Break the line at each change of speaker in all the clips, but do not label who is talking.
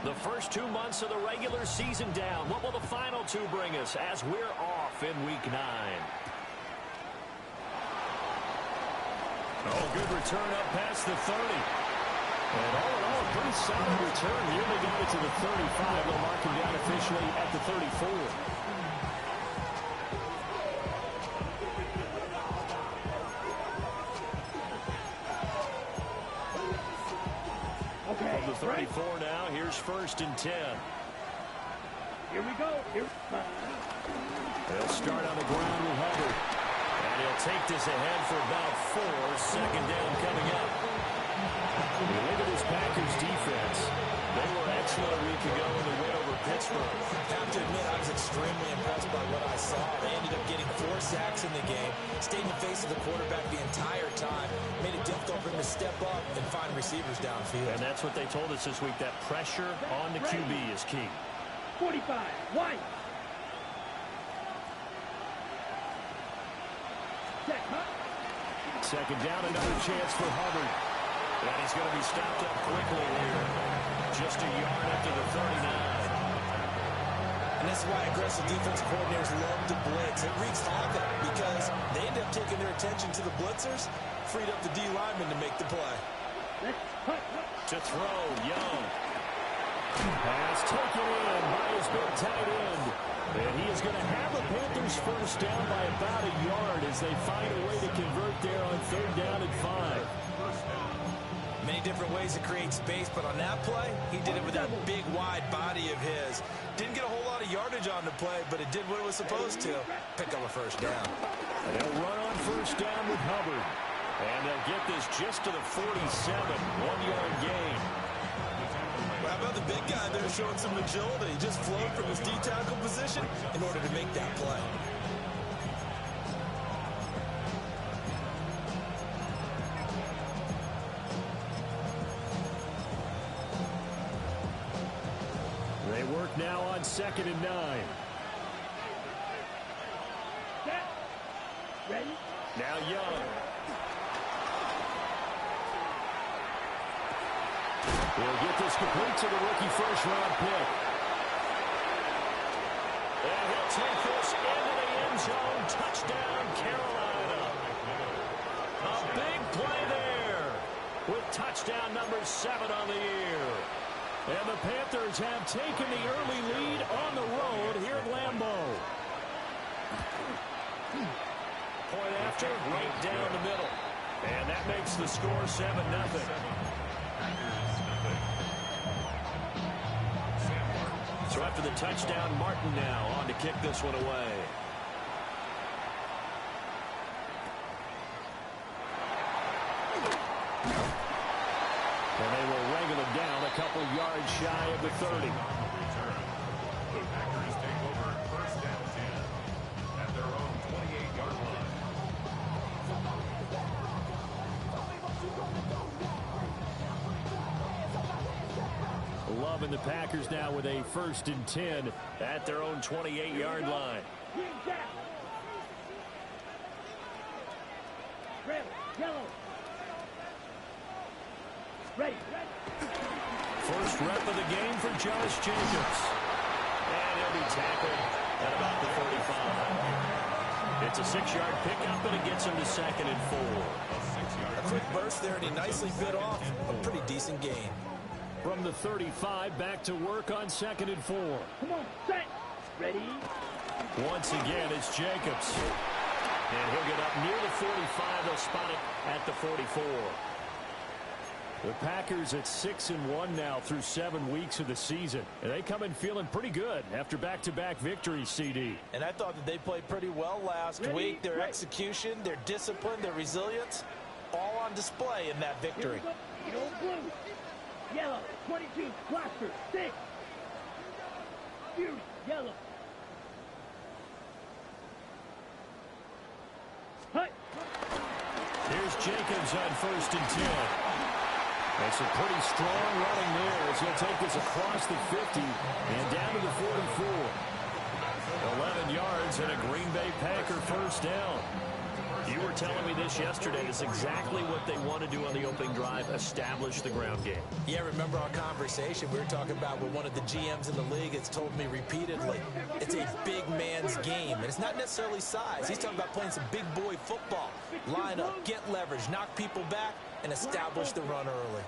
The first 2 months of the regular season down. What will the final two bring us as we're off in Week 9? Oh, good return up past the 30. And all in all, a pretty solid return. Nearly got it to the 35. They'll mark him down officially at the 34. From the 34 now, here's 1st and 10.
Here we go.
They'll start on the ground with Hubbard. And he'll take this ahead for about 4. 2nd down coming up. You look at this Packers defense. They were excellent a week ago in the win over Pittsburgh.
I have to admit, I was extremely impressed by what I saw. They ended up getting 4 sacks in the game, stayed in the face of the quarterback the entire time, made it difficult for him to step up and find receivers downfield.
And that's what they told us this week, that pressure on the QB is key.
45, White.
Second down, another chance for Hubbard. And he's going to be stopped up quickly here. Just a yard after the 39.
And that's why aggressive defense coordinators love to blitz. It wreaks havoc because they end up taking their attention to the blitzers, freed up the D lineman to make the play.
To throw, Young. Pass taken in by his big tight end. And he is going to have the Panthers first down by about a yard as they find a way to convert there on 3rd down and 5.
Many different ways to create space, but on that play, he did it with that big, wide body of his. Didn't get a whole lot of yardage on the play, but it did what it was supposed to. Pick up a 1st down.
They'll run on 1st down with Hubbard. And they'll get this just to the 47. 1-yard gain.
How about the big guy there showing some agility? He just flowed from his D-tackle position in order to make that play.
They work now on 2nd and 9.
Ready?
Now Young. He'll get this complete to the rookie 1st-round pick. And he'll take this into the end zone. Touchdown, Carolina. A big play there with touchdown number 7 on the year. And the Panthers have taken the early lead on the road here at Lambeau. Point after, right down the middle. And that makes the score 7-0. So after the touchdown, Martin now on to kick this one away. And they will wrangle it down a couple yards shy of the 30.
The Packers take over 1st and 10 at their own 28-yard line.
Love and the Packers now with a 1st and 10 at their own 28-yard line.
Red, yellow. Ready.
First rep of the game for Josh Jacobs. And he'll be tackled at about the 45. It's a 6-yard pickup, and it gets him to 2nd and 4.
A quick burst there, and he nicely bit off a pretty decent gain.
From the 35, back to work on 2nd and 4.
Come on, set. Ready.
Once again, it's Jacobs. And he'll get up near the 45. They'll spot it at the 44. The Packers at 6-1 now through 7 weeks of the season. And they come in feeling pretty good after back-to-back victories, CD.
And I thought that they played pretty well last week. Their execution, their discipline, their resilience, all on display in that victory.
Blue. Yellow, 22, Blaster, 6. Fury, yellow. Hut.
Here's Jacobs on 1st and 10. That's a pretty strong running there as he'll take this across the 50 and down to the 44. 11 yards and a Green Bay Packer 1st down. You were telling me this yesterday. That's exactly what they want to do on the opening drive, establish the ground game.
Yeah, remember our conversation we were talking about with one of the GMs in the league has told me repeatedly, it's a big man's game, and it's not necessarily size. He's talking about playing some big boy football. Line up, get leverage, knock people back, and establish the run early.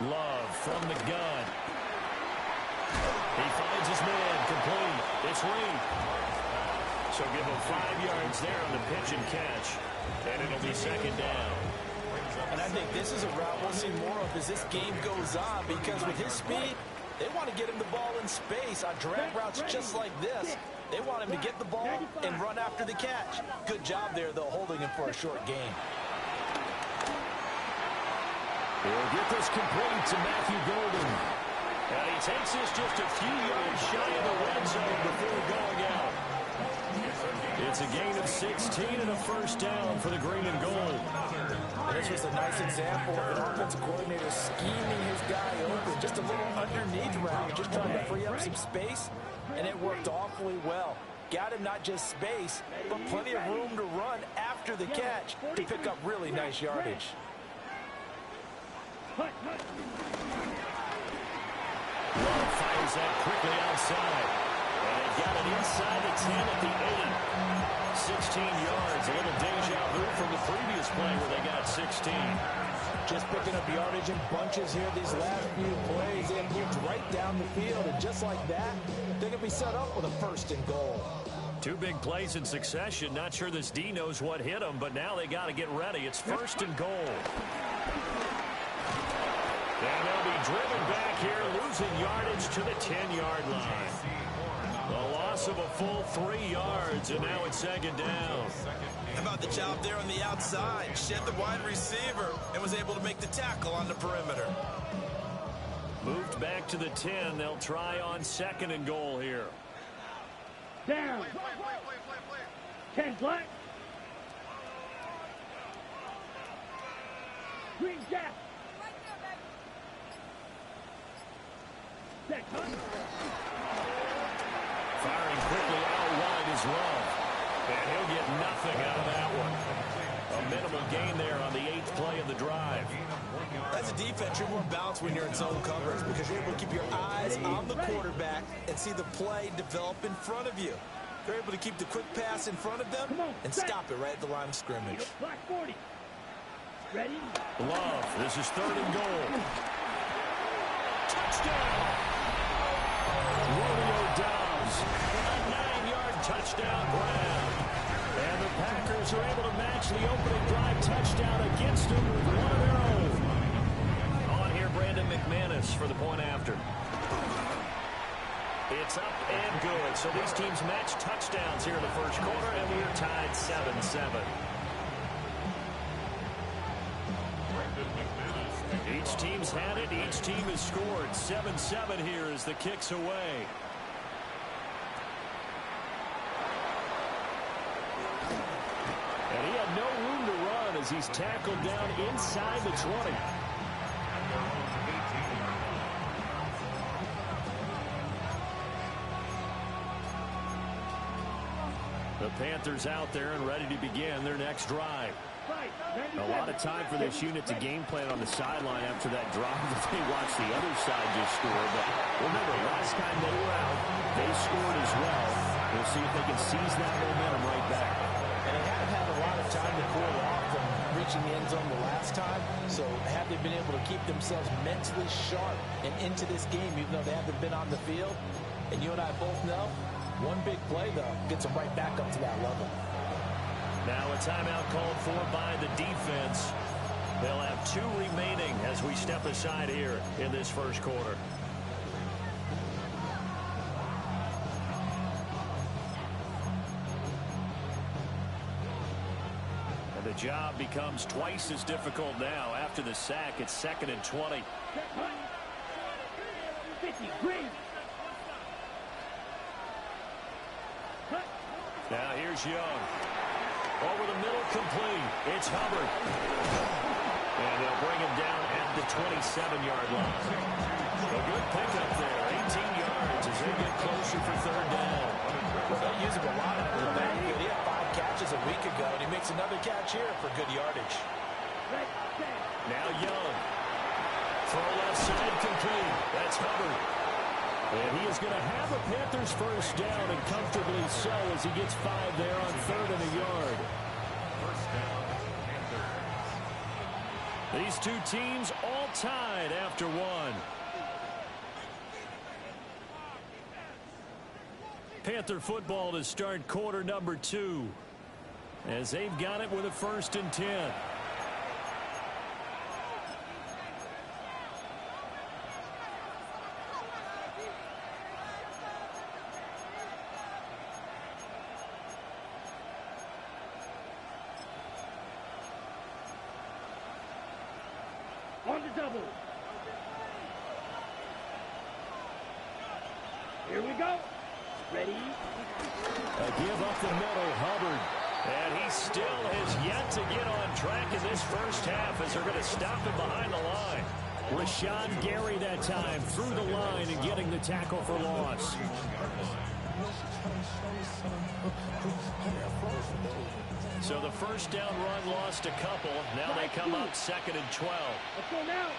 Love from the gun. He finds his man, complete. It's Reed. So give him 5 yards there on the pitch and catch. And it'll be second down.
And I think this is a route we'll see more of as this game goes on, because with his speed, they want to get him the ball in space on drag routes just like this. They want him to get the ball and run after the catch. Good job there, though, holding him for a short gain.
He'll get this complete to Matthew Golden. And he takes this just a few yards shy of the red zone before going out. It's a gain of 16 and a first down for the green and gold.
This was a nice example of an offensive coordinator scheming his guy open. Just a little underneath route, just trying to free up some space, and it worked awfully well. Got him not just space, but plenty of room to run after the catch to pick up really nice yardage.
Love fires that quickly outside. And they got it inside the 10 at the 8. 16 yards. A little deja vu from the previous play where they got 16.
Just picking up yardage in bunches here these last few plays. They moved right down the field, and just like that, they're going to be set up with a first and goal.
2 big plays in succession. Not sure this D knows what hit them, but now they got to get ready. It's first and goal. And they'll be driven back here, losing yardage to the 10-yard line. A loss of a full 3 yards, and now it's second down.
How about the job there on the outside? Shed the wide receiver and was able to make the tackle on the perimeter.
Moved back to the 10. They'll try on second and goal here.
Down. 10 black. Green jack.
Firing quickly out wide is Love. And he'll get nothing out of that one. A minimal gain there on the 8th play of the drive.
As a defense, you're more balanced when you're in zone coverage because you're able to keep your eyes on the quarterback and see the play develop in front of you. They're able to keep the quick pass in front of them and stop it right at the line of scrimmage.
Black 40. Ready?
Love. This is third and goal. Touchdown! Romeo Dobbs. A 9-yard touchdown grab. And the Packers are able to match the opening drive touchdown against them with one of their own. On here, Brandon McManus for the point after. It's up and good. So these teams match touchdowns here in the first quarter, and we're tied 7-7. Each team's had it. Each team has scored. 7-7 here as the kick's away. And he had no room to run as he's tackled down inside the 20. The Panthers out there and ready to begin their next drive. A lot of time for this unit to game plan on the sideline after that drive that they watched the other side just score. But remember, last time they were out, they scored as well. We'll see if they can seize that momentum right back.
And they haven't had a lot of time to cool off from reaching the end zone the last time. So have they been able to keep themselves mentally sharp and into this game, even though they haven't been on the field? And you and I both know, one big play, though, gets them right back up to that level.
Now a timeout called for by the defense. They'll have 2 remaining as we step aside here in this first quarter. And the job becomes twice as difficult now. After the sack, it's 2nd and 20.
50, green.
Now here's Young. Over the middle, complete. It's Hubbard. And they'll bring him down at the 27-yard line. A good pickup there. yards as they get closer for third down.
Well, they use him a lot out of the backfield. He had 5 catches a week ago, and he makes another catch here for good yardage.
Now Young. Throw left side complete. That's Hubbard. And he is going to have a Panthers first down, and comfortably so, as he gets 5 there on 3rd and a yard.
First down, Panthers.
These two teams all tied after 1. Panther football to start quarter number 2, as they've got it with a 1st and 10.
On the double. Here we go. Ready?
A give up the middle, Hubbard. And he still has yet to get on track in this first half, as they're going to stop him behind the line. Rashawn Gary that time through the line and getting the tackle for loss. So the first down run lost a couple. Now they come up 2nd and 12.
Let's go now.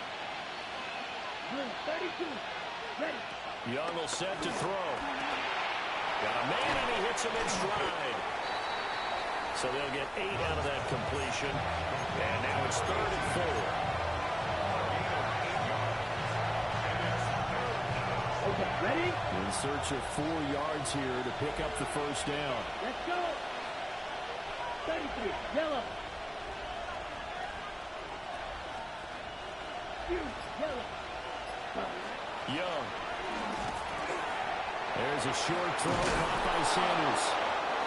32. Ready.
Young will set to throw. Got a man, and he hits him in stride. So they'll get 8 out of that completion. And now it's 3rd and 4.
Okay, ready?
In search of 4 yards here to pick up the first down.
Let's go. 33, yellow. Yellow.
Young. There's a short throw caught by Sanders.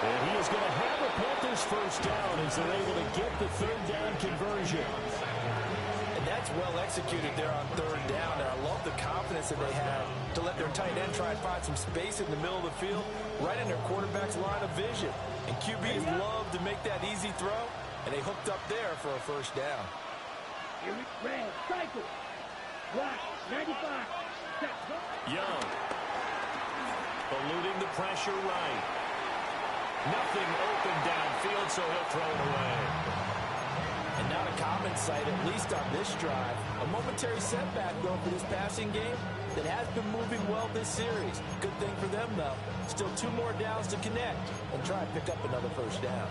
And he is going to have a Panthers first down as they're able to get the 3rd down conversion.
And that's well executed there on 3rd down. And I love the confidence that they have to let their tight end try and find some space in the middle of the field, right in their quarterback's line of vision. And QBs love to make that easy throw, and they hooked up there for a first down.
Here we red, cycle. Black, 95.
Young. Eluding the pressure right. Nothing open downfield, so he'll throw it away.
And not a common sight, at least on this drive. A momentary setback, though, for this passing game that has been moving well this series. Good thing for them, though. Still 2 more downs to connect and try and pick up another first down.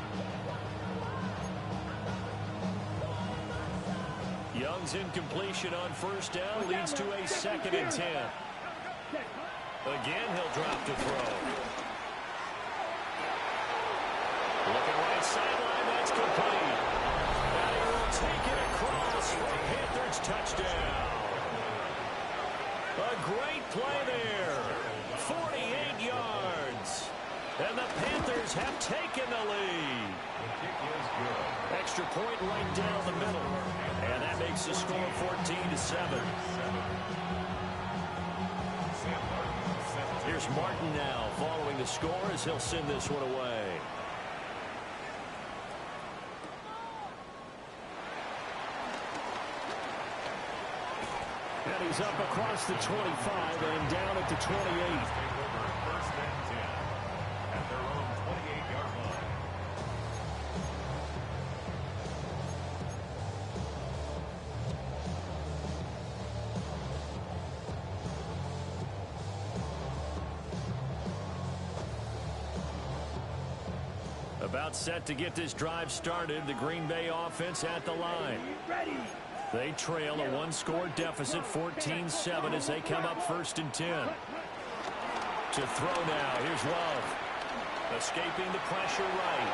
Young's incompletion on first down leads to a 2nd and 10. Again, he'll drop to throw. Looking right sideline, that's complete. And he will take it across for a Panthers touchdown. A great play there. 48 yards. And the Panthers have taken the lead. Extra point right down the middle. And that makes the score 14-7. Here's Martin now following the score as he'll send this one away. And he's up across the 25 and down at the 28.
First and 10 at their own 28-yard line.
About set to get this drive started. The Green Bay offense at the line.
Ready.
They trail a 1-score deficit, 14-7, as they come up 1st and 10. To throw now. Here's Love. Escaping the pressure right.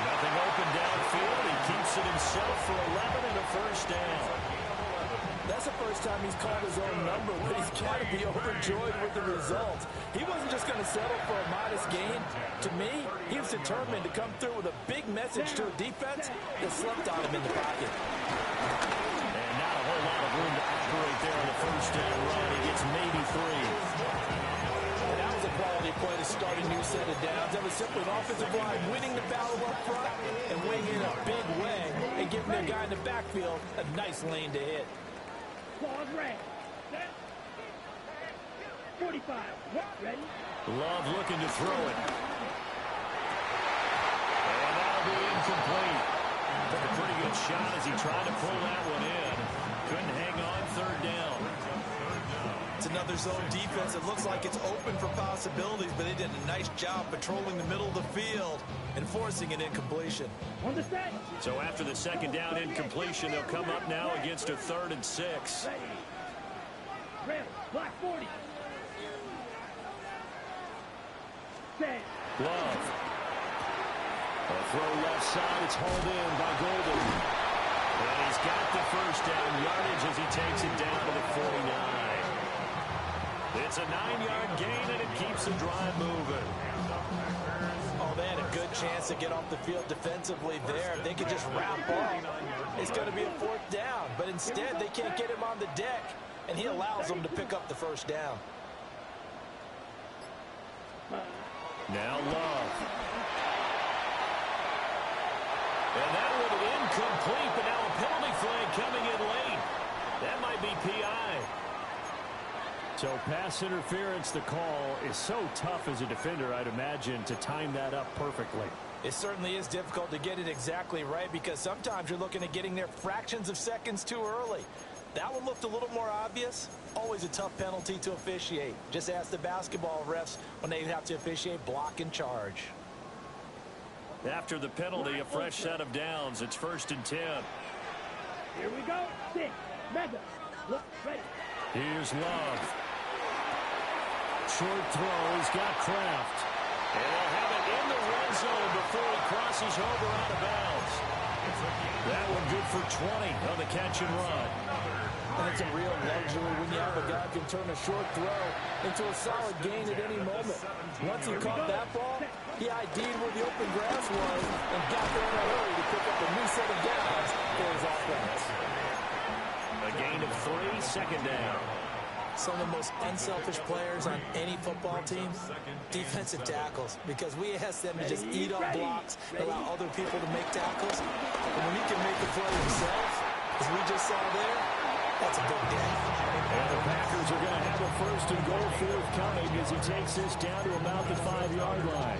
Nothing open downfield. He keeps it himself for 11 and a first down.
That's the first time he's called his own number, but he's got to be overjoyed with the result. He wasn't just going to settle for a modest gain. To me, he was determined to come through with a big message to a defense that slept on him in the pocket.
And not a whole lot of room to operate there on the first down run. He gets maybe 3.
And that was a quality play to start a new set of downs. That was simply an offensive line winning the battle up front and winning in a big way and giving their guy in the backfield a nice lane to hit.
Pause red. Set. 45. Ready?
Love looking to throw it. And that'll be incomplete. Took a pretty good shot as he tried to pull that one in. Couldn't hang on, third down.
It's another zone defense. It looks like it's open for possibilities, but they did a nice job patrolling the middle of the field and forcing an incompletion.
On the set.
So after the second down incompletion, they'll come up now against a 3rd and 6.
Ready. Rail. Block 40. Set.
Love. A throw left side. It's hauled in by Golden. And he's got the first down yardage as he takes it down to the 49. It's a 9-yard gain, and it keeps the drive moving.
Oh, they had a good chance to get off the field defensively there. If they could just wrap up, it's going to be a 4th down. But instead, they can't get him on the deck, and he allows them to pick up the first down.
Now Love. And that one incomplete, but now a penalty flag coming in late. That might be PI. So pass interference, the call is so tough as a defender, I'd imagine, to time that up perfectly.
It certainly is difficult to get it exactly right because sometimes you're looking at getting there fractions of seconds too early. That one looked a little more obvious. Always a tough penalty to officiate. Just ask the basketball refs when they have to officiate block and charge.
After the penalty, a fresh set of downs. It's 1st and 10.
Here we go. 6. Mega. Look, ready.
Here's Love. Short throw. He's got Kraft. And they'll have it in the red zone before he crosses over out of bounds. That one good for 20 on the catch and run.
And it's a real luxury when you have a guy who can turn a short throw into a solid gain at any moment. Once he caught that ball, he ID'd where the open grass was and got there in a hurry to pick up a new set of downs for his offense.
A gain of 3, second down.
Some of the most unselfish players on any football team, defensive tackles, because we ask them to just eat up blocks, allow other people to make tackles. And when he can make the play himself, as we just saw there, that's a big day.
And the Packers are going to have a 1st and goal forthcoming as he takes this down to about the 5-yard line.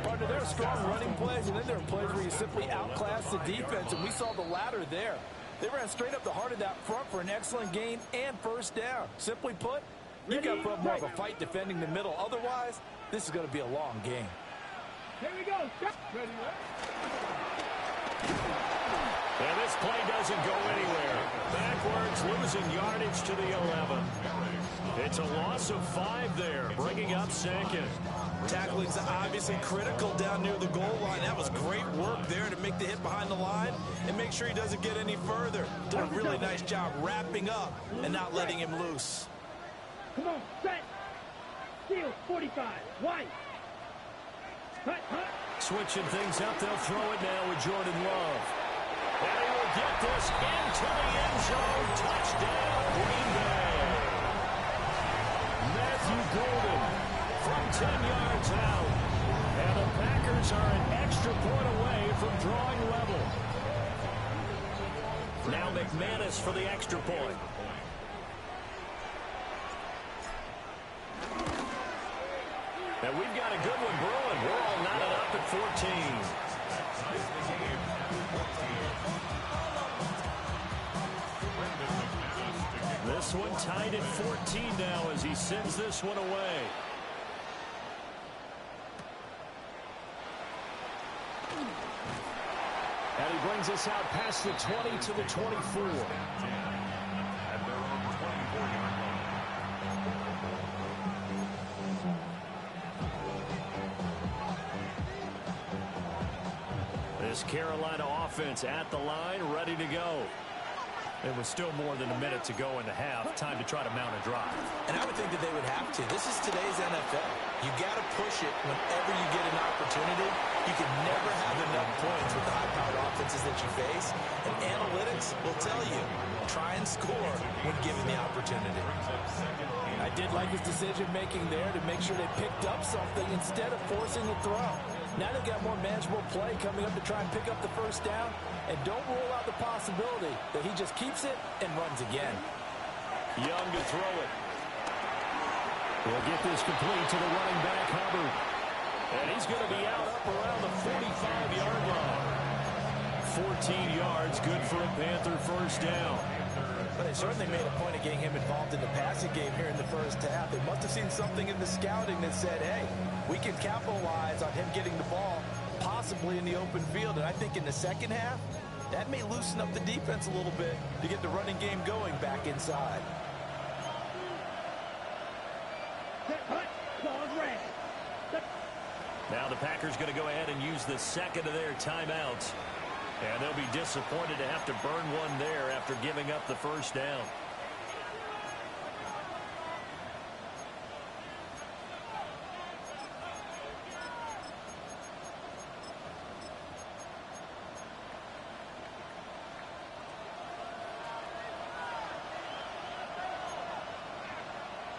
Partner, there are strong running plays, and then there are plays where you simply outclass the defense, and we saw the latter there. They ran straight up the heart of that front for an excellent gain and first down. Simply put, you've got to put up more of a fight defending the middle. Otherwise, this is going to be a long game.
Here we go. Ready.
And this play doesn't go anywhere. Backwards, losing yardage to the 11. It's a loss of 5 there, bringing up 2nd.
Tackling's obviously critical down near the goal line. That was great work there to make the hit behind the line and make sure he doesn't get any further. Did a really nice job wrapping up and not letting him loose.
Come on, set. Steal, 45. White. Cut.
Switching things up, they'll throw it now with Jordan Love. And he will get this into the end zone. Touchdown, Green Bay. Matthew Golden from 10 yards out. And the Packers are an extra point away from drawing level. Now McManus for the extra point. And we've got a good one brewing. We're all knotted up at 14. This one tied at 14 now as he sends this one away. And he brings us out past the 20 to the 24. This Carolina offense at the line, ready to go. There was still more than a minute to go in the half. Time to try to mount a drive.
And I would think that they would have to. This is today's NFL. You got to push it whenever you get an opportunity. You can never have enough points with the high-powered offenses that you face. And analytics will tell you, try and score when given the opportunity. I did like his decision-making there to make sure they picked up something instead of forcing a throw. Now they've got more manageable play coming up to try and pick up the first down. And don't rule out the possibility that he just keeps it and runs again.
Young to throw it. We'll get this complete to the running back, Hubbard. And he's going to be out up around the 45-yard line. 14 yards, good for a Panther first down.
But they certainly made a point of getting him involved in the passing game here in the first half. They must have seen something in the scouting that said, hey, we can capitalize on him getting the ball, possibly in the open field. And I think in the second half, that may loosen up the defense a little bit to get the running game going back inside.
Now the Packers going to go ahead and use the second of their timeouts. And they'll be disappointed to have to burn one there after giving up the first down.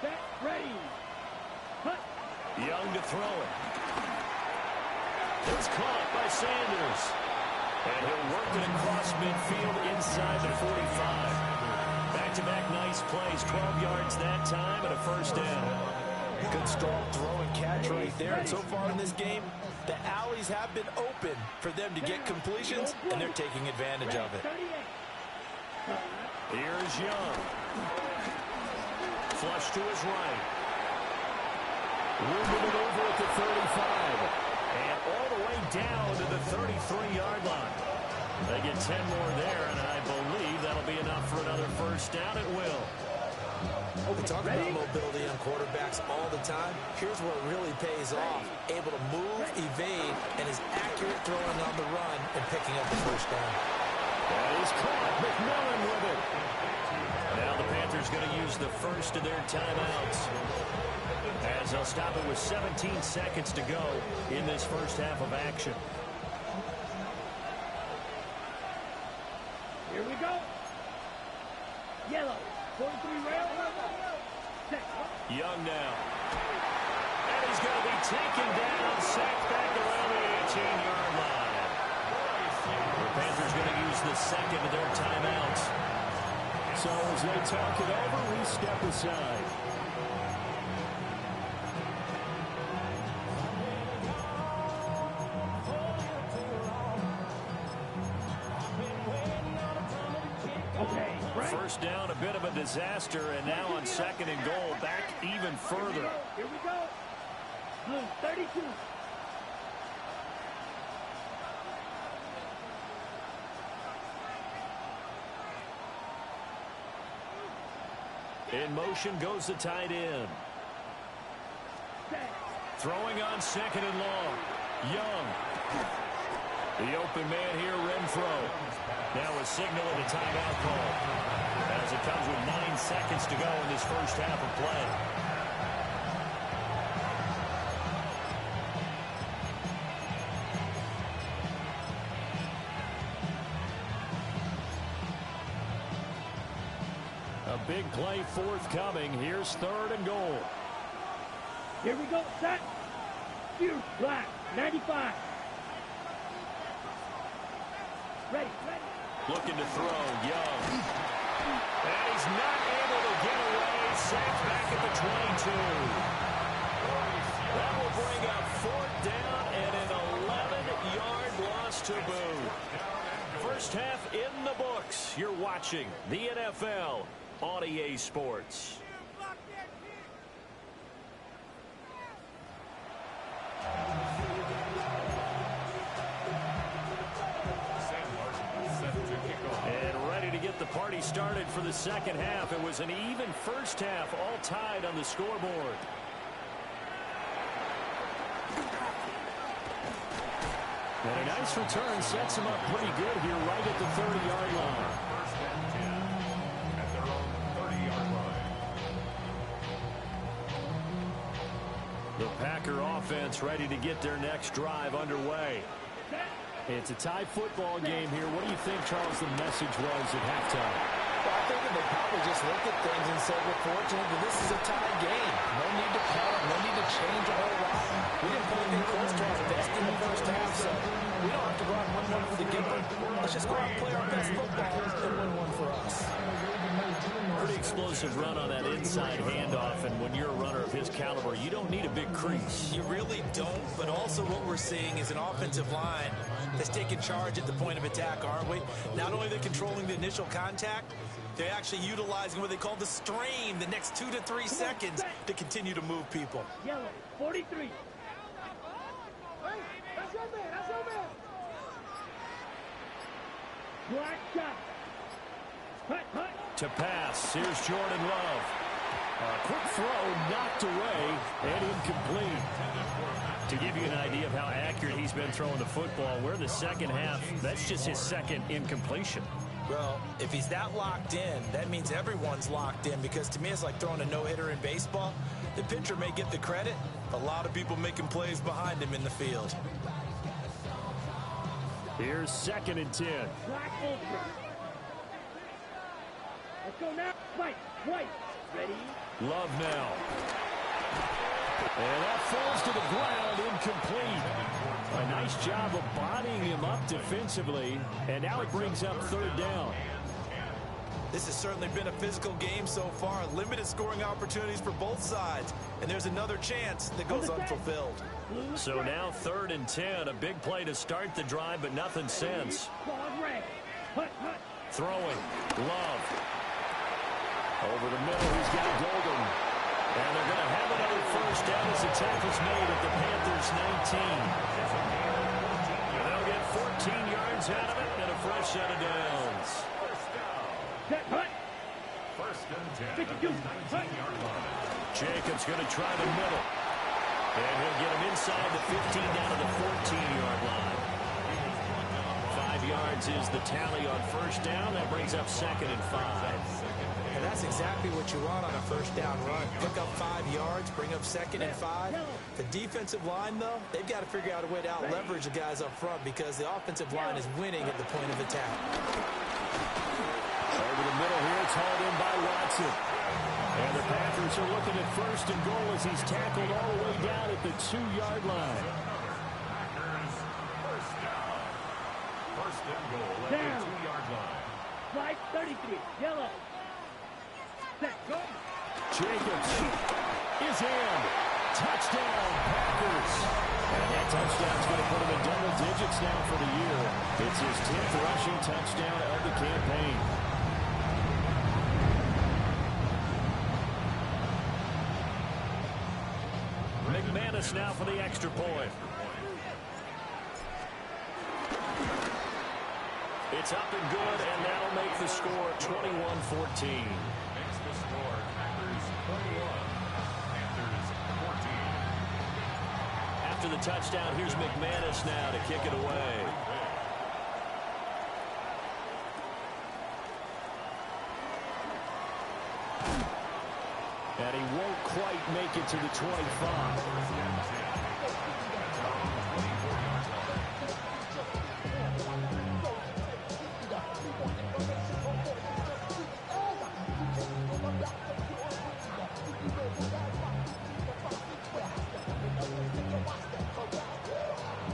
Set, ready. Cut.
Young to throw it. It's caught by Sanders. And he'll work it across midfield inside the 45. Back-to-back nice plays, 12 yards that time and a first down.
Good strong throw and catch right there. And so far in this game, the alleys have been open for them to get completions, and they're taking advantage of it.
Here's Young. Flush to his right. Moving it over at the 35. And all the way down to the 33-yard line. They get 10 more there, and I believe that'll be enough for another first down. It will.
We talk about mobility on quarterbacks all the time. Here's where it really pays off. Able to move, evade, and is accurate throwing on the run and picking up the first down.
That is caught. McMillan with it. Now the Panthers going to use the first of their timeouts, as they'll stop it with 17 seconds to go in this first half of action.
Here we go. Yellow. 43 rail.
Young now. And he's going to be taken down, sacked back around the 18-yard line. The Panthers going to use the second of their timeouts. So as they talk it over, we step aside. First down, a bit of a disaster, and now on second and goal, back even further.
Here we go. Blue 32.
In motion goes the tight end. Throwing on second and long. Young. The open man here, Renfro. Now a signal of the timeout call, as it comes with 9 seconds to go in this first half of play. A big play forthcoming. Here's third and goal.
Here we go. Set. Shoot. Black. 95. Ready.
Looking to throw, Young. And he's not able to get away. Sacked back at the 22. That will bring up fourth down and an 11-yard loss to boot. First half in the books. You're watching the NFL on EA Sports. The party started for the second half. It was an even first half, all tied on the scoreboard. And a nice return sets him up pretty good here right at the 30-yard line.
First and 10 at their own 30-yard line.
The Packer offense ready to get their next drive underway. It's a tie football game here. What do you think, Charles, the message was at halftime?
Well, I think that they probably just looked at things and said, we're fortunate that this is a tie game. No need to punt, no need to change a whole lot. We didn't play anything close to our best in the first half, so we don't have to go out and win one for the Gipper. Let's just go out and play our best football and win one for us.
Pretty explosive run on that inside handoff, and when you're a runner of his caliber, you don't need a big crease.
You really don't, but also what we're seeing is an offensive line that's taking charge at the point of attack, aren't we? Not only are they controlling the initial contact, they're actually utilizing what they call the strain the next 2 to 3 seconds to continue to move people.
Yellow, 43. That's your man. That's your man. Black shot. Hut.
To pass, here's Jordan Love. A quick throw, knocked away, and incomplete. To give you an idea of how accurate he's been throwing the football, we're in the second half. That's just his second incompletion.
Well, if he's that locked in, that means everyone's locked in, because to me it's like throwing a no-hitter in baseball. The pitcher may get the credit, a lot of people making plays behind him in the field.
Here's 2nd and 10.
Black ultra. Let's go now. White. Ready?
Love now. And that falls to the ground, incomplete. A nice job of bodying him up defensively, and now it brings up 3rd down.
This has certainly been a physical game so far. Limited scoring opportunities for both sides, and there's another chance that goes unfulfilled.
So now 3rd and 10, a big play to start the drive, but nothing since. Throwing, Love. Over the middle, he's got Golden. And they're going to have another 1st down as the tackle's made at the Panthers' 19. And they'll get 14 yards out of it and a fresh set of downs.
First and 10 at the 19-yard line.
Jacobs going to try the middle. And he'll get him inside the 15 down to the 14-yard line. 5 yards is the tally on 1st down. That brings up 2nd and 5.
And that's exactly what you want on a 1st down run. Pick up 5 yards, bring up 2nd and 5. The defensive line, though, they've got to figure out a way to out-leverage the guys up front, because the offensive line is winning at the point of attack.
Over the middle here, it's hauled in by Watson. And the Panthers are looking at 1st and goal as he's tackled all the way down at the 2-yard line.
Packers, 1st down. 1st and goal at the 2-yard line.
Flag 33. Yellow.
Jacobs is in. Touchdown, Packers. And that touchdown's going to put him in double digits now for the year. It's his 10th rushing touchdown of the campaign. McManus now for the extra point. It's up and good, and that'll make the score 21-14.
Makes the score Packers 21, Panthers 14.
After the touchdown, here's McManus now to kick it away. And he won't quite make it to the 25.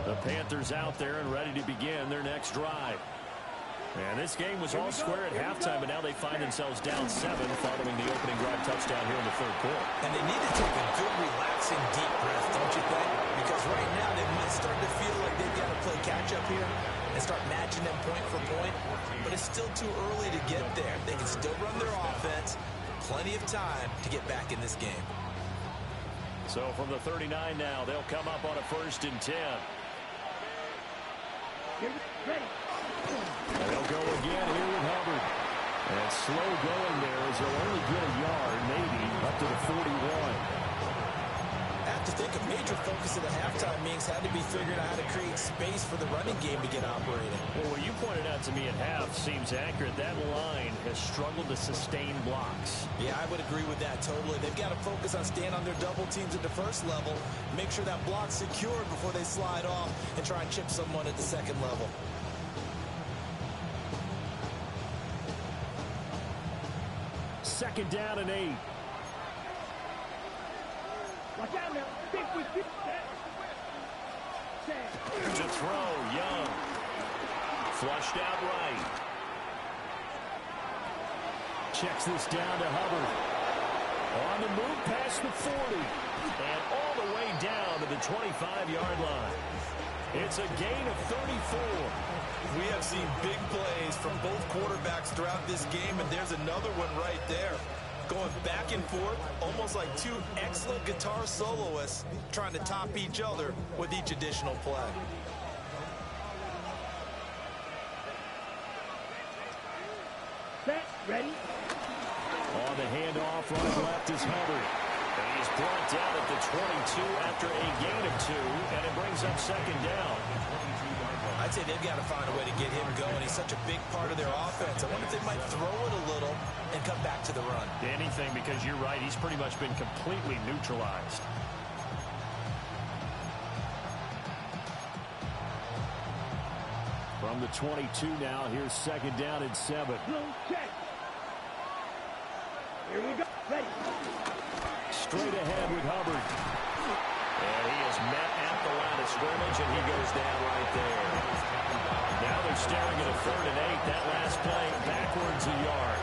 The Panthers out there and ready to begin their next drive. And this game was all square at halftime, but now they find themselves down 7 following the opening drive touchdown here in the 3rd quarter.
And they need to take a good, relaxing, deep breath, don't you think? Because right now they might start to feel like they've got to play catch-up here and start matching them point for point. But it's still too early to get there. They can still run their offense. Plenty of time to get back in this game.
So from the 39 now, they'll come up on a 1st and 10.
Ready.
They'll go again here with Hubbard. And slow going there as they'll only get a yard, maybe, up to the 41.
I have to think a major focus of the halftime meetings had to be figuring out how to create space for the running game to get operating.
Well, what you pointed out to me at half seems accurate. That line has struggled to sustain blocks.
Yeah, I would agree with that totally. They've got to focus on staying on their double teams at the 1st level, make sure that block's secured before they slide off and try and chip someone at the 2nd level.
second down and 8.
Watch out now. Big quick.
To throw, Young. Flushed out right. Checks this down to Hubbard. On the move past the 40. And all the way down to the 25-yard line. It's a gain of 34.
We have seen big plays from both quarterbacks throughout this game, and there's another one right there. Going back and forth, almost like two excellent guitar soloists trying to top each other with each additional play.
Set, ready.
On the handoff, right left is Hubbard. And he's brought down at the 22 after a gain of 2, and it brings up second down.
I'd say they've got to find a way to get him going. He's such a big part of their offense. I wonder if they might throw it a little and come back to the run.
Anything, because you're right. He's pretty much been completely neutralized. From the 22 now, here's second down and 7.
Check. Here we go. Ready.
Straight ahead with Hubbard. And he is met at the line of scrimmage, and he goes down right there. Now they're staring at a 3rd and 8. That last play backwards a yard.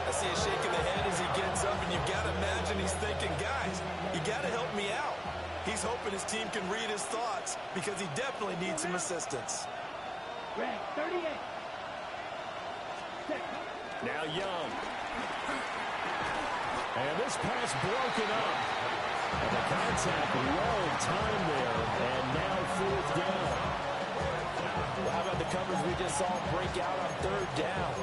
I see a shake of the head as he gets up, and you've got to imagine he's thinking, guys, you got to help me out. He's hoping his team can read his thoughts because he definitely needs some assistance.
Red, 38. Set.
Now Young. And this pass broken up. And the contact well timed there. And now 4th down.
Well, how about the coverage we just saw break out on 3rd down?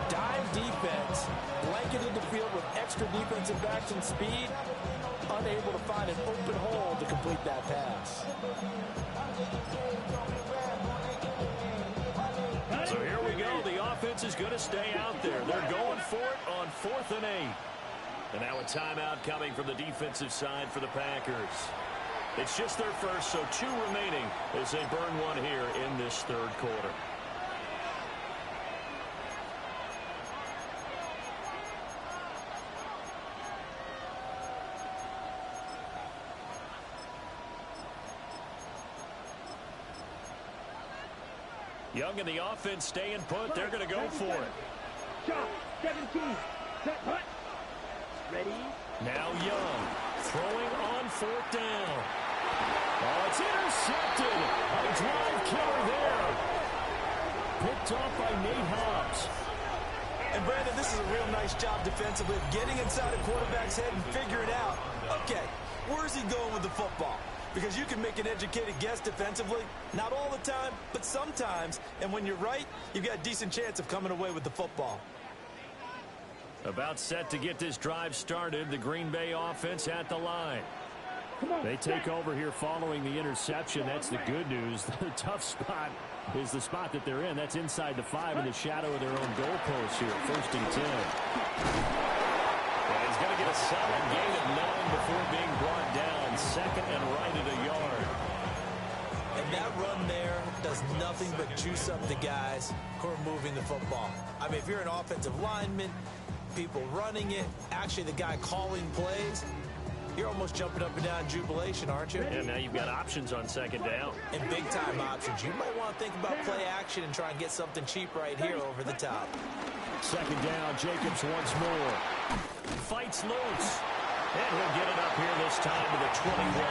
Dime defense, blanketed the field with extra defensive backs and speed, unable to find an open hole to complete that pass.
So here we go. The offense is going to stay out there. They're going for it on 4th and 8. And now a timeout coming from the defensive side for the Packers. It's just their first, so 2 remaining as they burn one here in this 3rd quarter. Young and the offense staying put. They're going to go for it.
Shot, 17. Set, hut. Ready.
Now Young throwing on 4th down. Oh, it's intercepted. A drive killer there. Picked off by Nate Hobbs.
And Brandon, this is a real nice job defensively of getting inside a quarterback's head and figuring out, okay, where's he going with the football? Because you can make an educated guess defensively, not all the time, but sometimes. And when you're right, you've got a decent chance of coming away with the football.
About set to get this drive started. The Green Bay offense at the line. They take over here following the interception. That's the good news. The tough spot is the spot that they're in. That's inside the 5 in the shadow of their own goalpost here. 1st and 10. And he's going to get a solid gain of 9 before being brought down. 2nd and right at a yard.
And that run there does nothing but juice up the guys who are moving the football. I mean, if you're an offensive lineman, people running it, actually the guy calling plays, you're almost jumping up and down in jubilation, aren't you?
And now you've got options on 2nd down.
And big-time options. You might want to think about play action and try and get something cheap right here over the top.
2nd down, Jacobs once more. Fights loose. And he'll get it up here this time to the 21.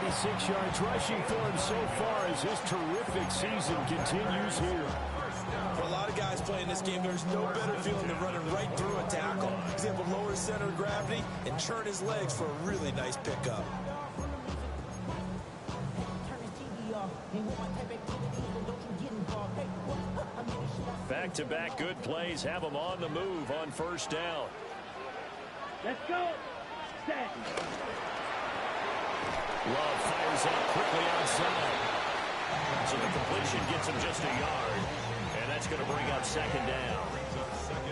96 yards rushing for him so far as his terrific season continues here.
For a lot of guys playing this game, there's no better feeling than running right through a tackle. He's able to lower his center of gravity and turn his legs for a really nice pickup.
Back-to-back good plays have them on the move on 1st down.
Let's go. Set.
Love fires out quickly outside. So the completion gets him just a yard. And that's going to bring up 2nd down.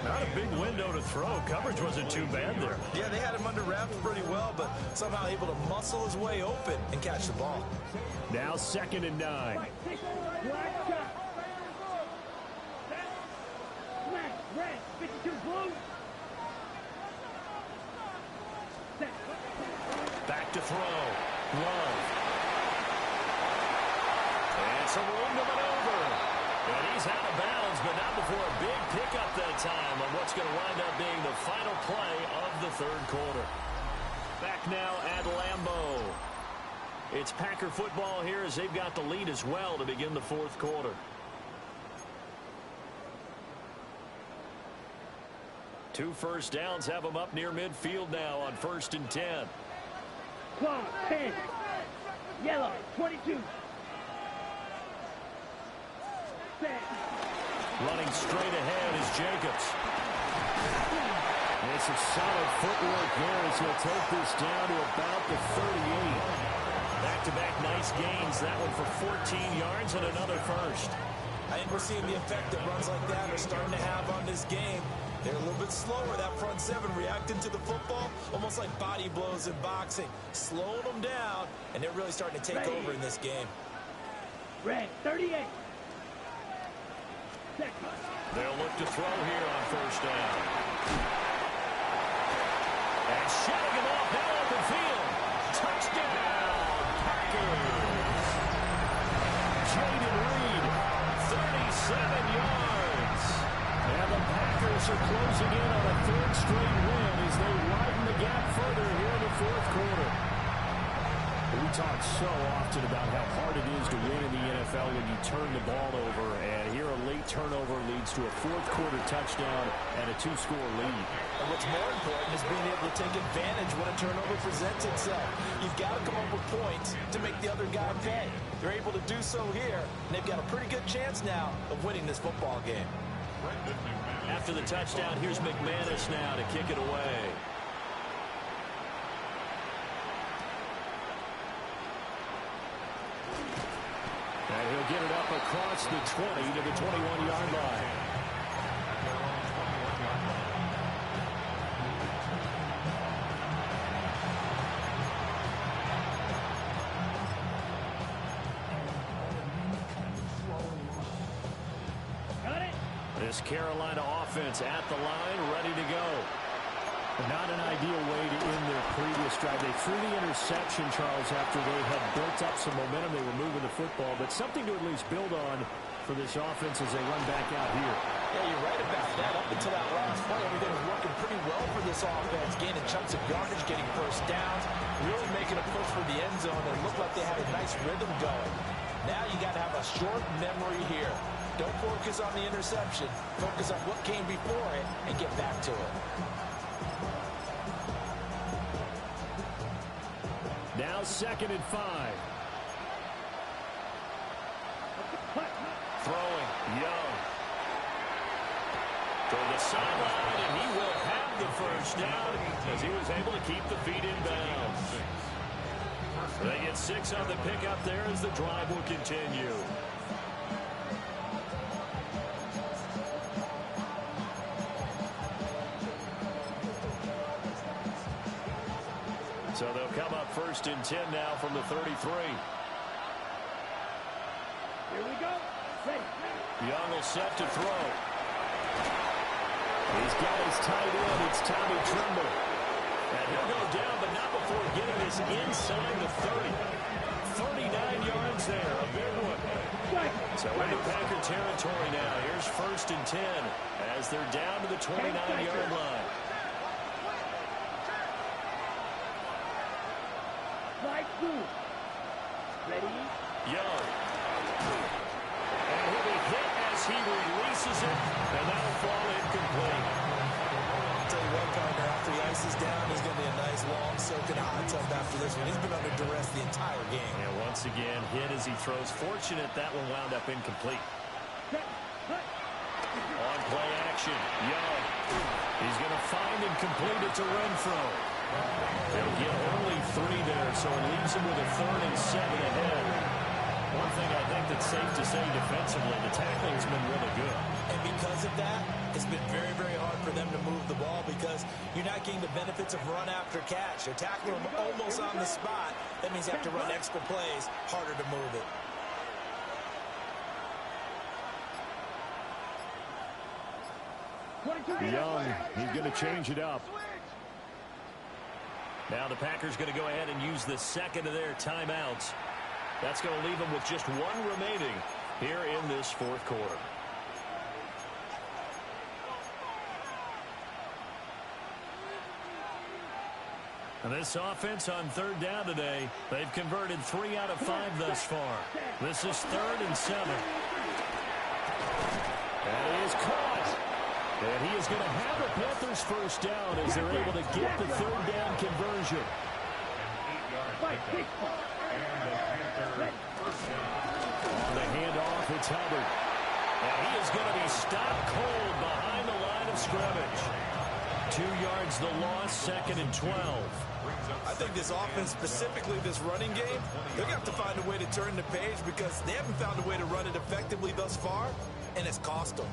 Not a big window to throw. Coverage wasn't too bad there.
Yeah, they had him under wraps pretty well, but somehow able to muscle his way open and catch the ball.
Now 2nd and 9.
Black shot. Set. Black, red, 52 blue.
Back to throw. Love. And some room to maneuver. And he's out of bounds, but not before a big pickup that time on what's going to wind up being the final play of the third quarter. Back now at Lambeau. It's Packer football here as they've got the lead as well to begin the fourth quarter. Two first downs have them up near midfield now on 1st and 10.
Claw, 10. Yellow, 22. Set.
Running straight ahead is Jacobs. It's a solid footwork there as he'll take this down to about the 38. Back-to-back nice gains. That one for 14 yards and another first.
I think we're seeing the effect that runs like that are starting to have on this game. They're a little bit slower, that front seven, reacting to the football, almost like body blows in boxing, slowing them down, and they're really starting to take over in this game.
Red, 38.
They'll look to throw here on first down. And shutting him off now open field. Touchdown, Packers. Jaden Reed, 37 yards. And the Packers are closing in on a third straight win as they widen the gap further here in the fourth quarter. We talk so often about how hard it is to win in the NFL when you turn the ball over, and here a late turnover leads to a fourth quarter touchdown and a two-score lead.
And what's more important is being able to take advantage when a turnover presents itself. You've got to come up with points to make the other guy pay. They're able to do so here, and they've got a pretty good chance now of winning this football game.
After the touchdown, here's McManus now to kick it away. And he'll get it up across the 20 to the 21-yard line.
Got it.
This Carolina offense at the line, ready to go. Not an ideal way to end their previous drive. They threw the interception, Charles, after they had built up some momentum. They were moving the football, but something to at least build on for this offense as they run back out here.
Yeah, you're right about that. Up until that last play, everything was working pretty well for this offense, gaining chunks of yardage, getting first downs, really making a push for the end zone. It looked like they had a nice rhythm going. Now you got to have a short memory here. Don't focus on the interception. Focus on what came before it and get back to it.
Now 2nd and 5. Throwing, Young. Toward the sideline, and he will have the first down as he was able to keep the feet in bounds. They get 6 on the pickup there as the drive will continue. So they'll come up 1st and 10 now from the 33.
Here we go. Ready.
Young will set to throw. He's got his tight end. It's Tommy Tremble. And he'll go down, but not before getting this inside the 30. 39 yards there. A big one. So into Packer territory now. Here's 1st and 10 as they're down to the 29-yard line.
Slide through. Ready.
Young. And he'll be hit as he releases it, and that'll fall incomplete.
I'll tell you what, partner, after the ice is down, he's going to be a nice, long, soaking hot tub after this one. He's been under duress the entire game.
And once again, hit as he throws. Fortunate that one wound up incomplete. On play action, Young. He's going to find and complete it to Renfro. They'll get only 3 there, so it leaves him with a 3rd and 7 ahead. One thing I think that's safe to say defensively, the tackling has been really good.
And because of that, it's been very, very hard for them to move the ball because you're not getting the benefits of run after catch. They're tackling them almost on the spot. That means you have to run extra plays, harder to move it.
Young, he's going to change it up. Now the Packers going to go ahead and use the second of their timeouts. That's going to leave them with just one remaining here in this fourth quarter. And this offense on third down today, they've converted 3 out of 5 thus far. This is 3rd and 7. And he is caught. And he is going to have the Panthers first down as they're able to get the third down conversion. On the handoff, it's Hubbard. And he is going to be stopped cold behind the line of scrimmage. 2 yards the loss, 2nd and 12.
I think this offense, specifically this running game, they're going to have to find a way to turn the page because they haven't found a way to run it effectively thus far, and it's cost them.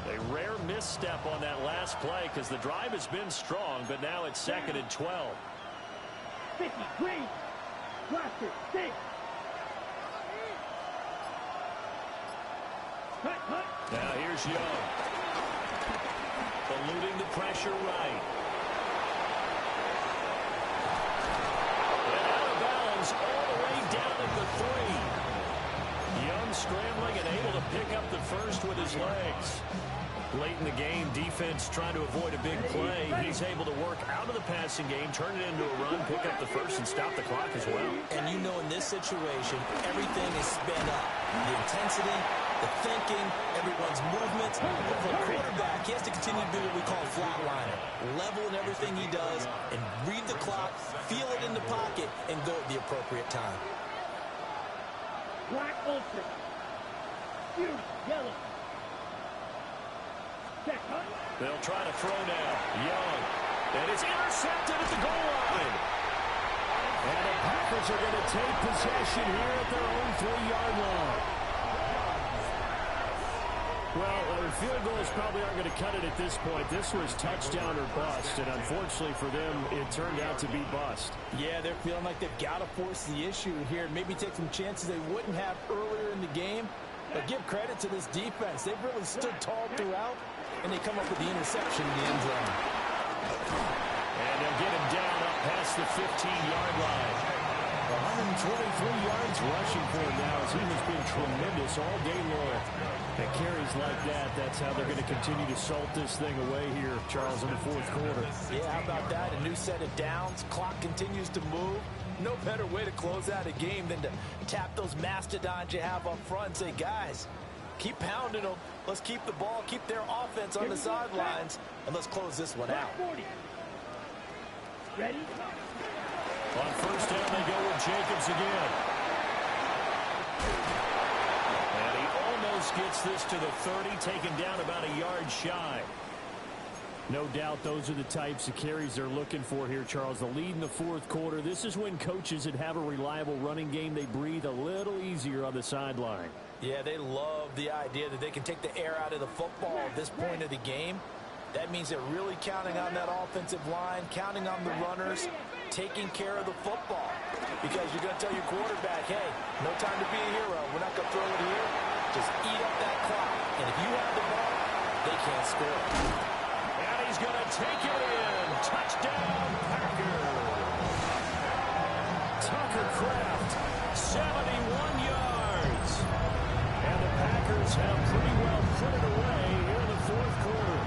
A rare misstep on that last play because the drive has been strong, but now it's 2nd and 12.
53. Roster 6.
Now here's Young. Eluding the pressure right. And out of bounds all the way down at the 3. Young scrambling and able to pick up the first with his legs. Late in the game, defense trying to avoid a big play. He's able to work out of the passing game, turn it into a run, pick up the first, and stop the clock as well.
And you know in this situation, everything is sped up. The intensity, the thinking, everyone's movements. But for a quarterback, he has to continue to do what we call a flatliner. Level in everything he does and read the clock, feel it in the pocket, and go at the appropriate time.
Black ultra. Huge yellow.
They'll try to throw now. Young. And it's intercepted at the goal line. And the Packers are going to take possession here at their own 3-yard line. Well, field goals probably aren't going to cut it at this point. This was touchdown or bust, and unfortunately for them, it turned out to be bust.
Yeah, they're feeling like they've got to force the issue here. Maybe take some chances they wouldn't have earlier in the game. But give credit to this defense. They've really stood tall throughout, and they come up with the interception in the end zone.
And they'll get him down up past the 15-yard line. 123 yards rushing for him now as he has been tremendous all day long. And carries like that, that's how they're going to continue to salt this thing away here, Charles, in the fourth quarter.
Yeah, how about that? A new set of downs. Clock continues to move. No better way to close out a game than to tap those mastodons you have up front and say, guys, keep pounding them. Let's keep the ball, keep their offense on the sidelines, and let's close this one out.
Ready?
On first down, they go with Jacobs again. And he almost gets this to the 30, taken down about a yard shy. No doubt those are the types of carries they're looking for here, Charles. The lead in the fourth quarter. This is when coaches that have a reliable running game, they breathe a little easier on the sideline.
Yeah, they love the idea that they can take the air out of the football at this point of the game. That means they're really counting on that offensive line, counting on the runners, taking care of the football. Because you're going to tell your quarterback, hey, no time to be a hero. We're not going to throw it here. Just eat up that clock. And if you have the ball, they can't score.
And he's going to take it in. Touchdown, Packers. Tucker Kraft, 71 yards. And the Packers have pretty well put it away here in the fourth quarter.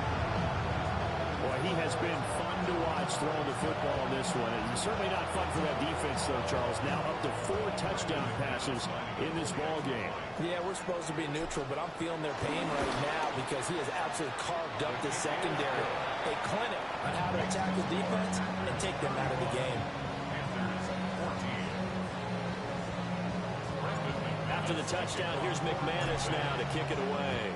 Boy, he has been fun to watch throwing the football in this one. And certainly not fun for that defense, though, Charles. Now up to 4 touchdown passes in this ball game.
Yeah, we're supposed to be neutral, but I'm feeling their pain right now because he has absolutely carved up the secondary. A clinic on how to attack the defense and take them out of the game.
After the touchdown, here's McManus now to kick it away.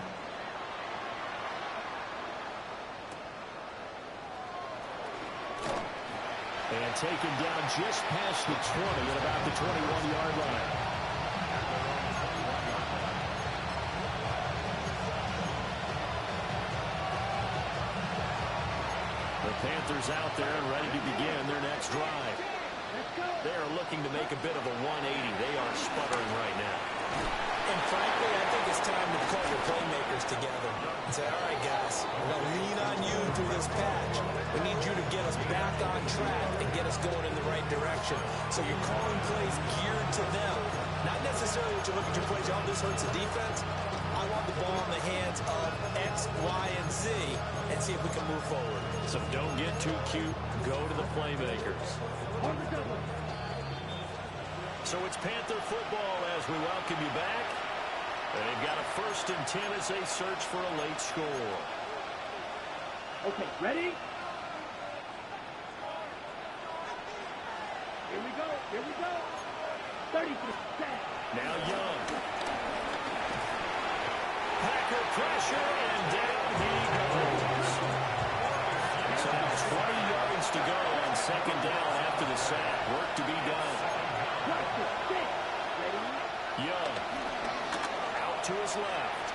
And taken down just past the 20 at about the 21-yard line. The Panthers out there and ready to begin their next drive. They are looking to make a bit of a 180. They are sputtering right now.
And frankly, I think it's time to call your playmakers together and say, all right, guys, we're going to lean on you through this patch. We need you to get us back on track and get us going in the right direction. So you're calling plays geared to them. Not necessarily what you look at your plays, oh, this hurts the defense. I want the ball in the hands of X, Y, and Z and see if we can move forward.
So don't get too cute. Go to the playmakers. So it's Panther football as we welcome you back. And they've got a 1st and 10 as they search for a late score.
Okay, ready? Here we go. Here we go. 30 for the sack.
Now Young. Packer pressure, and down he goes. So now 20 yards to go on 2nd down after the sack. Work to be done. Young. Out to his left.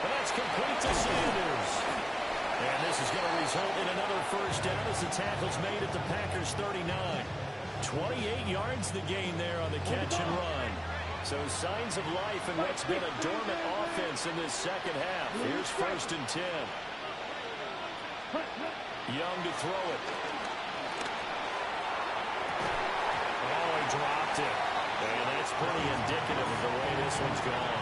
And that's complete to Sanders. And this is going to result in another 1st down as the tackle's made at the Packers' 39. 28 yards the gain there on the catch and run. So signs of life in what's been a dormant offense in this 2nd half. Here's 1st and 10. Young to throw it. Oh, he dropped it. And that's pretty indicative of the way this one's gone.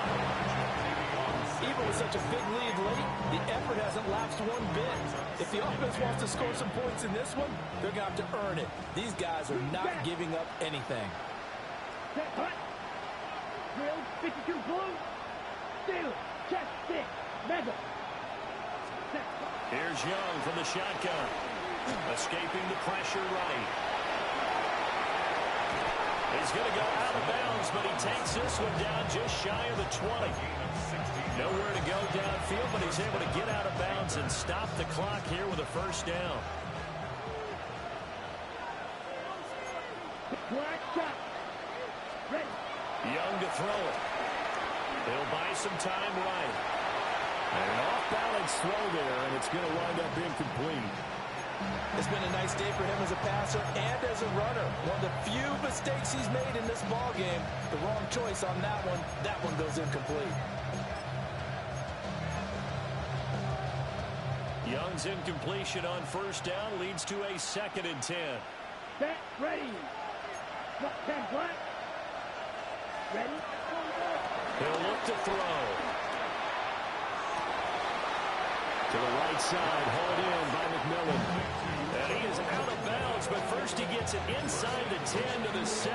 Even with such a big lead late, the effort hasn't lapsed one bit. If the offense wants to score some points in this one, they're going to have to earn it. These guys are not giving up anything.
Drill, 52 blue. Steal, check, stick, mega.
Here's Young from the shotgun. Escaping the pressure right. He's going to go out of bounds, but he takes this one down just shy of the 20. Nowhere to go downfield, but he's able to get out of bounds and stop the clock here with a 1st down.
Black shot. Ready.
Young to throw it. He'll buy some time right. And an off-balance throw there, and it's going to wind up incomplete.
It's been a nice day for him as a passer and as a runner. One of the few mistakes he's made in this ball game. The wrong choice on that one. That one goes incomplete.
Young's incompletion on 1st down leads to a 2nd and 10.
Set, ready. 10 black. Ready.
He'll look to throw. To the right side, hauled in by McMillan. And he is out of bounds, but first he gets it inside the 10 to the 7.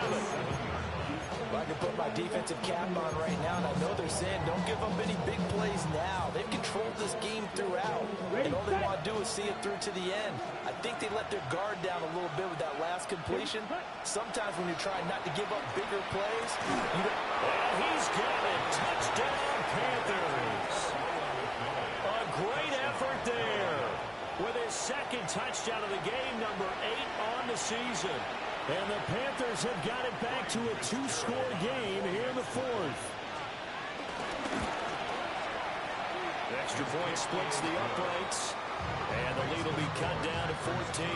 I can put my defensive cap on right now, and I know they're saying don't give up any big plays now. They've controlled this game throughout, and all they want to do is see it through to the end. I think they let their guard down a little bit with that last completion. Sometimes when you're trying not to give up bigger plays, you don't...
Well, he's got it. Touchdown, Panthers. A great effort there with his 2nd touchdown of the game, number 8 on the season. And the Panthers have got it back to a 2-score game here in the 4th. The extra point splits the uprights, and the lead will be cut down to 14.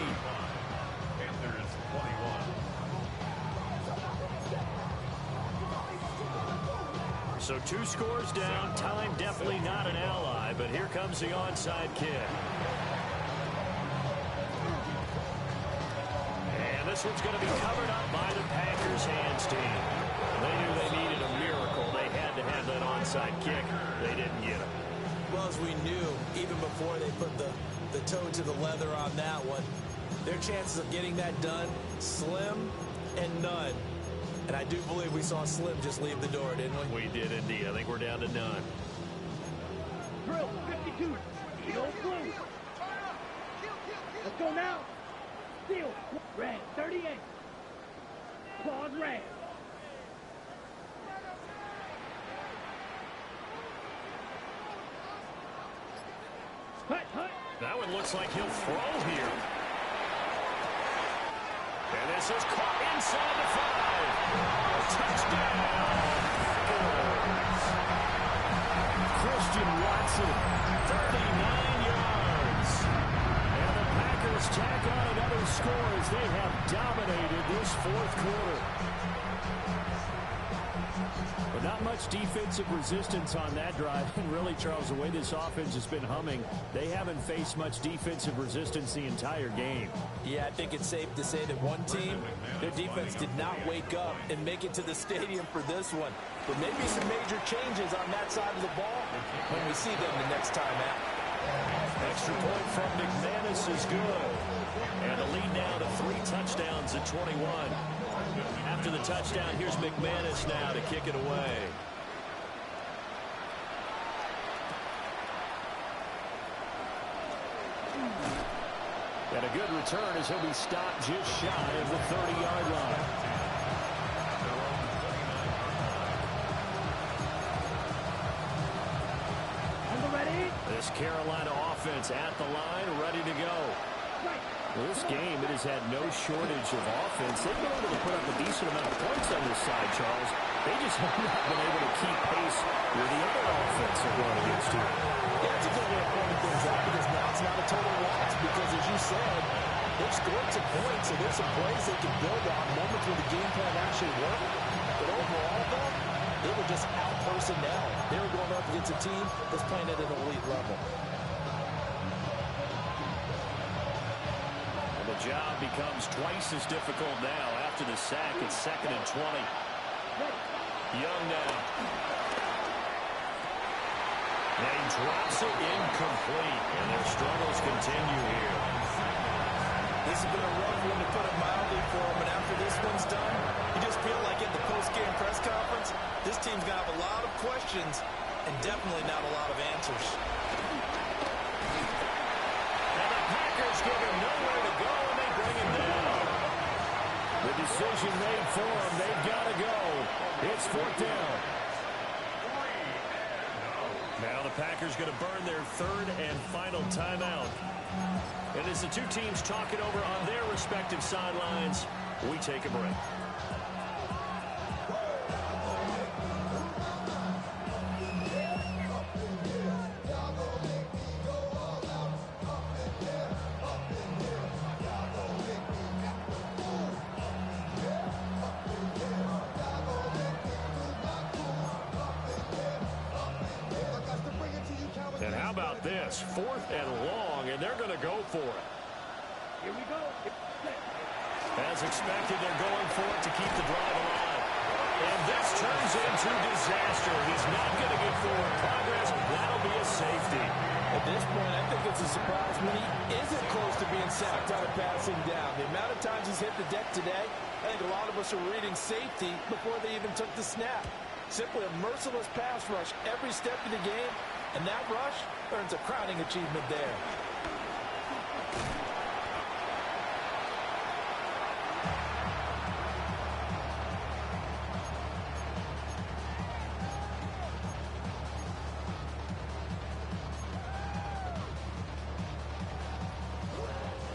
Panthers 21.
So 2 scores down. Time definitely not an ally, but here comes the onside kick. This one's going to be covered up by the Packers hands team. They knew they needed a miracle. They had to have that onside kick. They didn't get it.
Well, as we knew, even before they put the toe to the leather on that one, their chances of getting that done, slim and none. And I do believe we saw Slim just leave the door, didn't we?
We did indeed. I think we're down to none.
Drill, 52. Steel, blue. Let's go now. Steel, red, 38. Pause, red. Hut, hut.
That one looks like he'll throw here. And this is caught inside the 5. Touchdown. Christian Watson, 39 yards. And the Packers Let's tack on another score as they have dominated this fourth quarter. But not much defensive resistance on that drive. And really, Charles, the way this offense has been humming, they haven't faced much defensive resistance the entire game.
Yeah, I think it's safe to say that one team, their defense did not wake up and make it to the stadium for this one. But maybe some major changes on that side of the ball when we see them the next time out.
Extra point from McManus is good. And the lead now to 3 touchdowns at 21. After the touchdown, here's McManus now to kick it away. And a good return as he'll be stopped just shy of the 30-yard line. This Carolina offense at the line, ready to go. Well, this game, it has had no shortage of offense. They've been able to put up a decent amount of points on this side, Charles. They just have not been able to keep pace with the other offense they're going against here.
Yeah, it's a good way of pointing things out because now it's not a total loss because, as you said, they've scored some points, so there's some plays they can build on, moments where the game plan actually worked. But overall, though, they were just out-personnel. They were going up against a team that's playing at an elite level.
The job becomes twice as difficult now after the sack. It's 2nd and 20. Young now. And he drops it incomplete. And their struggles continue here.
This has been a rough one, to put it mildly, for him. And after this one's done, you just feel like at the post-game press conference, this team's going to have a lot of questions and definitely not a lot of answers.
And the Packers give him nowhere to go, and they bring him down. The decision made for them. They've got to go. It's 4th down. Now the Packers going to burn their 3rd and final timeout. And as the two teams talk it over on their respective sidelines, we take a break. And how about this? 4th and long, and they're going to go for it.
Here we go.
As expected, they're going for it to keep the drive alive. And this turns into disaster. He's not going to get forward progress. That'll be a safety.
At this point, I think it's a surprise when he isn't close to being sacked out of passing down. The amount of times he's hit the deck today, I think a lot of us are reading safety before they even took the snap. Simply a merciless pass rush every step of the game, and that rush earns a crowning achievement there.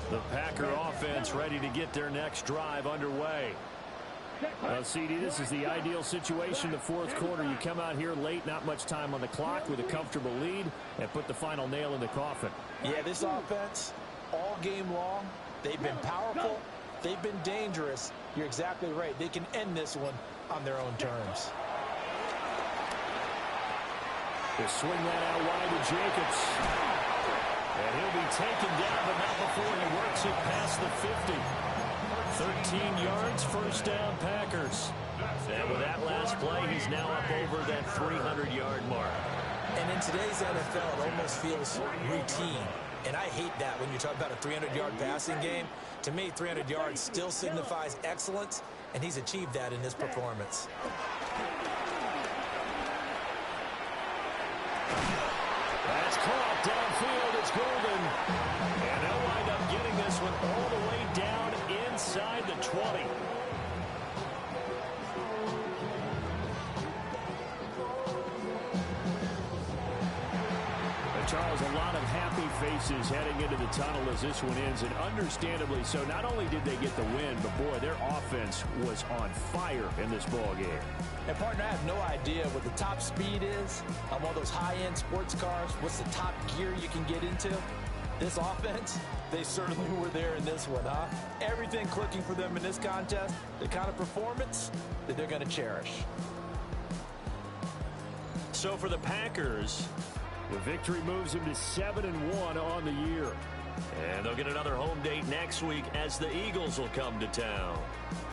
The Packer offense ready to get their next drive underway. CD, this is the ideal situation, the fourth quarter. You come out here late, not much time on the clock, with a comfortable lead, and put the final nail in the coffin.
Yeah, this offense, all game long, they've been powerful, they've been dangerous. You're exactly right. They can end this one on their own terms.
They swing that out wide to Jacobs. And he'll be taken down, but not before he works it past the 50. 13 yards, first down, Packers. And with that last play, he's now up over that 300-yard mark.
And in today's NFL, it almost feels routine. And I hate that when you talk about a 300-yard passing game. To me, 300 yards still signifies excellence, and he's achieved that in this performance.
That's caught downfield. It's Golden. And they'll wind up getting this one all the way down inside the 20. Charles, a lot of happy faces heading into the tunnel as this one ends, and understandably so. Not only did they get the win, but boy, their offense was on fire in this ball game.
And partner, I have no idea what the top speed is on one of those high-end sports cars. What's the top gear you can get into? This offense, they certainly were there in this one, huh? Everything clicking for them in this contest, the kind of performance that they're going to cherish.
So for the Packers, the victory moves them to 7-1 on the year. And they'll get another home date next week as the Eagles will come to town.